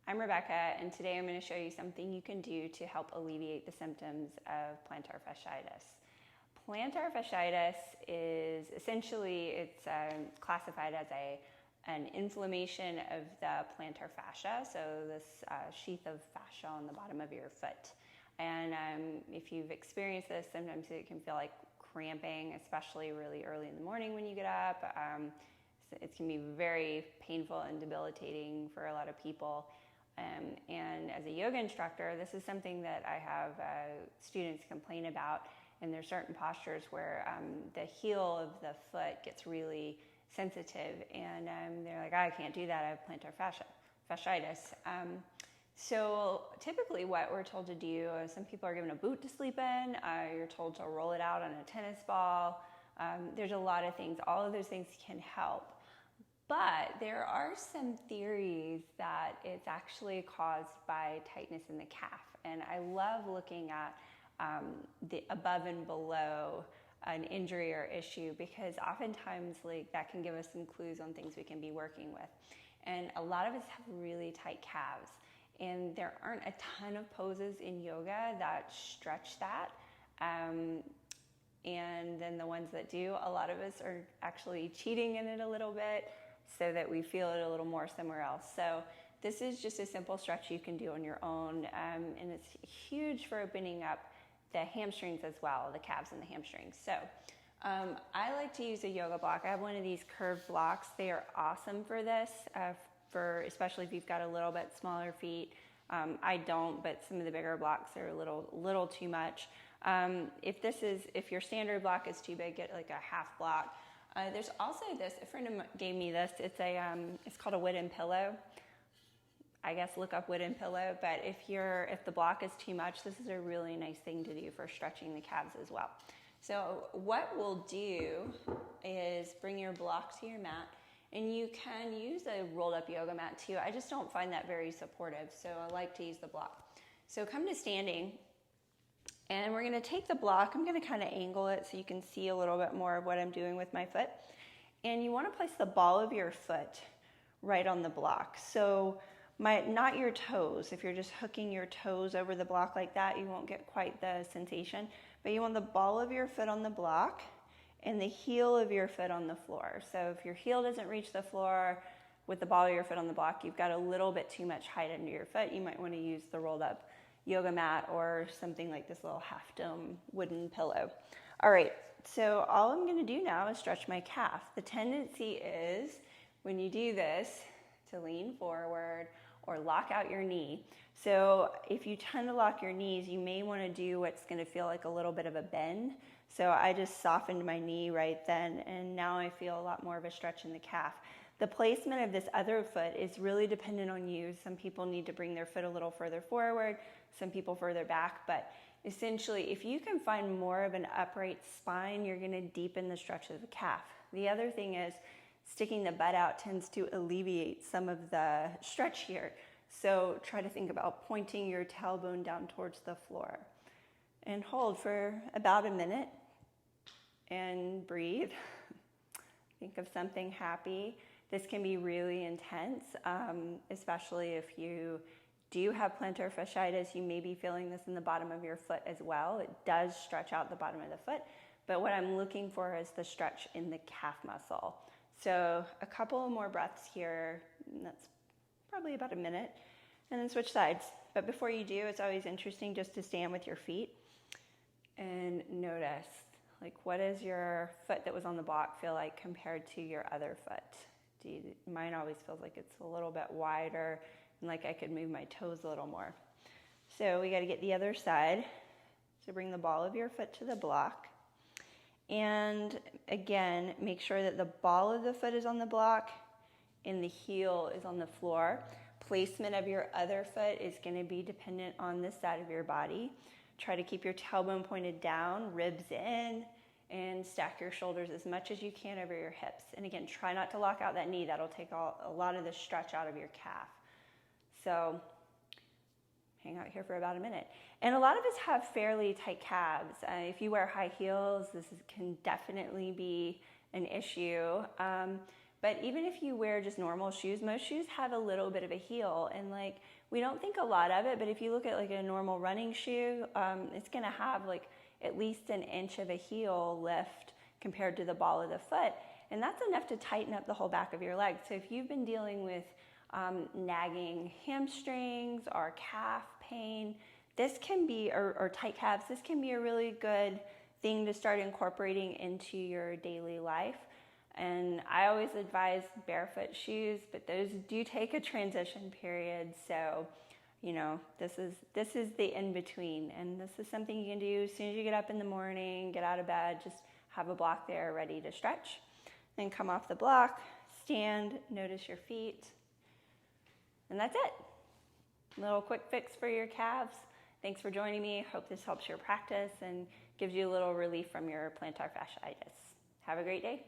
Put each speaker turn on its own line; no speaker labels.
I'm Rebecca, and today I'm going to show you something you can do to help alleviate the symptoms of plantar fasciitis. Plantar fasciitis is essentially, it's classified as an inflammation of the plantar fascia, so this sheath of fascia on the bottom of your foot. And if you've experienced this, sometimes it can feel like cramping, especially really early in the morning when you get up. It can be very painful and debilitating for a lot of people. And as a yoga instructor, this is something that I have students complain about, and there's certain postures where the heel of the foot gets really sensitive, and they're like, I can't do that, I have plantar fasciitis. So typically what we're told to do, some people are given a boot to sleep in, you're told to roll it out on a tennis ball. There's a lot of things, all of those things can help. But there are some theories that it's actually caused by tightness in the calf. And I love looking at the above and below an injury or issue, because oftentimes that can give us some clues on things we can be working with. And a lot of us have really tight calves. And there aren't a ton of poses in yoga that stretch that. And then the ones that do, a lot of us are actually cheating in it a little bit, so that we feel it a little more somewhere else. So this is just a simple stretch you can do on your own, and it's huge for opening up the hamstrings as well, the calves and the hamstrings. So I like to use a yoga block. I have one of these curved blocks. They are awesome for this, especially if you've got a little bit smaller feet. I don't, but some of the bigger blocks are a little too much. If your standard block is too big, get like a half block. There's also this, a friend of mine gave me this, it's called a wooden pillow. I guess look up wooden pillow, but if the block is too much, this is a really nice thing to do for stretching the calves as well. So what we'll do is bring your block to your mat, and you can use a rolled up yoga mat too. I just don't find that very supportive, so I like to use the block. So come to standing. And we're going to take the block, I'm going to kind of angle it so you can see a little bit more of what I'm doing with my foot. And you want to place the ball of your foot right on the block. So not your toes. If you're just hooking your toes over the block like that, you won't get quite the sensation. But you want the ball of your foot on the block and the heel of your foot on the floor. So if your heel doesn't reach the floor with the ball of your foot on the block, you've got a little bit too much height under your foot. You might want to use the rolled up yoga mat or something like this little half dome wooden pillow. All right, so all I'm going to do now is stretch my calf. The tendency is when you do this to lean forward or lock out your knee. So if you tend to lock your knees, you may want to do what's going to feel like a little bit of a bend. So I just softened my knee right then, and now I feel a lot more of a stretch in the calf. The placement of this other foot is really dependent on you. Some people need to bring their foot a little further forward, some people further back, but essentially if you can find more of an upright spine, you're going to deepen the stretch of the calf. The other thing is sticking the butt out tends to alleviate some of the stretch here. So try to think about pointing your tailbone down towards the floor and hold for about a minute and breathe. Think of something happy. This can be really intense, especially if you do have plantar fasciitis. You may be feeling this in the bottom of your foot as well. It does stretch out the bottom of the foot, but what I'm looking for is the stretch in the calf muscle. So a couple more breaths here, and that's probably about a minute, and then switch sides. But before you do, it's always interesting just to stand with your feet and notice, like, what does your foot that was on the block feel like compared to your other foot? Mine always feels like it's a little bit wider and like I could move my toes a little more. So we got to get the other side. So bring the ball of your foot to the block. And again, make sure that the ball of the foot is on the block and the heel is on the floor. Placement of your other foot is going to be dependent on this side of your body. Try to keep your tailbone pointed down, ribs in, and stack your shoulders as much as you can over your hips. And again, try not to lock out that knee. That'll take a lot of the stretch out of your calf. So hang out here for about a minute. And a lot of us have fairly tight calves. If you wear high heels, can definitely be an issue. But even if you wear just normal shoes, most shoes have a little bit of a heel. And like we don't think a lot of it, but if you look at like a normal running shoe, it's going to have like at least an inch of a heel lift compared to the ball of the foot. And that's enough to tighten up the whole back of your leg. So if you've been dealing with nagging hamstrings or calf pain, this can be, or tight calves, this can be a really good thing to start incorporating into your daily life. And I always advise barefoot shoes, but those do take a transition period. So, you know, this is the in-between. And this is something you can do as soon as you get up in the morning, get out of bed, just have a block there ready to stretch. Then come off the block, stand, notice your feet. And that's it. Little quick fix for your calves. Thanks for joining me. Hope this helps your practice and gives you a little relief from your plantar fasciitis. Have a great day.